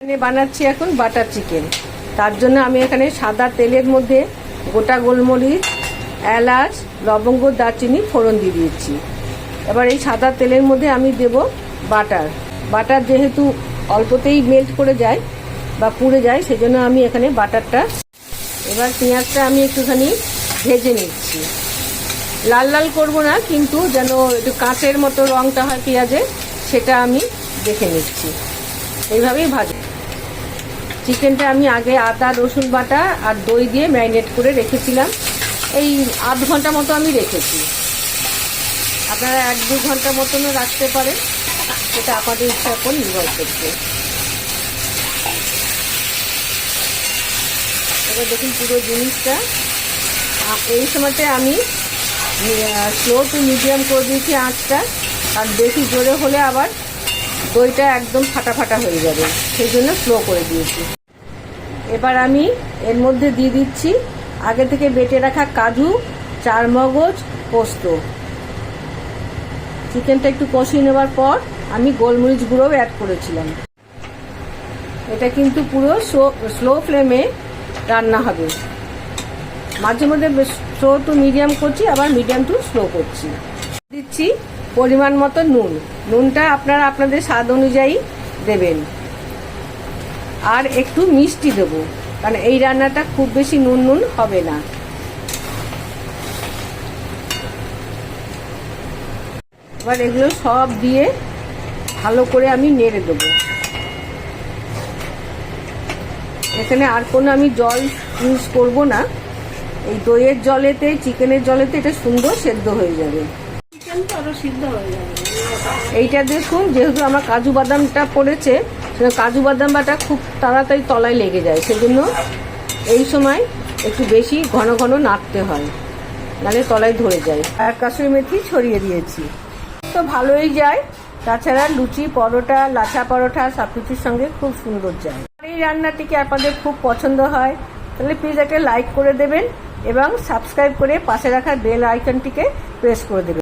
এখানে বানাচ্ছি এখন বাটার চিকেন। তার জন্য আমি এখানে সাদা তেলের মধ্যে গোটা গোলমরিচ, এলাচ, লবঙ্গ, দারচিনি ফোড়ন দিয়ে দিয়েছি। এবার এই সাদা তেলের মধ্যে আমি দেব বাটার। বাটার যেহেতু অল্পতেই মেল্ট করে যায় বা পুড়ে যায়, সেজন্য আমি এখানে বাটারটা। এবার পেঁয়াজটা আমি একটুখানি ভেজে নিচ্ছি। লাল লাল করবো না, কিন্তু যেন একটু কাঁচের মতো রঙটা হয় পেঁয়াজে, সেটা আমি দেখে নিচ্ছি। এইভাবেই ভাজি। চিকেনটা আমি আগে আদা রসুন বাটা আর দই দিয়ে ম্যারিনেট করে রেখেছিলাম। এই আধ ঘন্টা মতো আমি রেখেছি। আপনারা 1-2 ঘন্টা মতনও রাখতে পারেন, সেটা আপনাদের ইচ্ছার উপর নির্ভর করছে। এবার দেখুন পুরো জিনিসটা এই সময়তে আমি স্লো টু মিডিয়াম করে দিয়েছি আঁচটা। আর বেশি জোরে হলে আবার দইটা একদম ফাটা ফাটা হয়ে যাবে, সেই জন্য স্লো করে দিয়েছি। এবার আমি এর মধ্যে দিয়ে দিচ্ছি আগে থেকে বেটে রাখা কাজু, চারমগজ, পোস্ত। চিকেনটা একটু কষিয়ে নেওয়ার পর আমি গোলমরিচ গুঁড়োও অ্যাড করেছিলাম। এটা কিন্তু পুরো স্লো ফ্লেমে রান্না হবে। মাঝে মধ্যে স্লো টু মিডিয়াম করছি, আবার মিডিয়াম টু স্লো করছি। দিচ্ছি পরিমাণ মতো নুন। নুনটা আপনারা আপনাদের স্বাদ অনুযায়ী দেবেন। আর একটু মিষ্টি দেবো, কারণ এই রান্নাটা খুব বেশি নুন নুন হবে না। এবার এগুলো সব দিয়ে ভালো করে আমি নেড়ে দেবো। এখানে আর কোনো আমি জল ইউজ করব না। এই দইয়ের জলেতে, চিকেনের জলেতে এটা সুন্দর সেদ্ধ হয়ে যাবে। চিকেন তো আরো সিদ্ধ হয়ে যাবে। এইটা দেখুন, যেহেতু আমার কাজু বাদামটা পড়েছে, কাজু বাদাম বাটা খুব তাড়াতাড়ি তলায় লেগে যায়, সেজন্য এই সময় একটু বেশি ঘন ঘন নাড়তে হয়, নাহলে তলায় ধরে যায়। আর কাসুরি মেথি ছড়িয়ে দিয়েছি, তো ভালোই যায়। তাছাড়া লুচি, পরোটা, লাচা পরোটা সব কিছুর সঙ্গে খুব সুন্দর যায়। এই রান্নাটিকে আপনাদের খুব পছন্দ হয় তাহলে প্লিজ একটা লাইক করে দেবেন এবং সাবস্ক্রাইব করে পাশে রাখা বেল আইকনটিকে প্রেস করে দেবেন।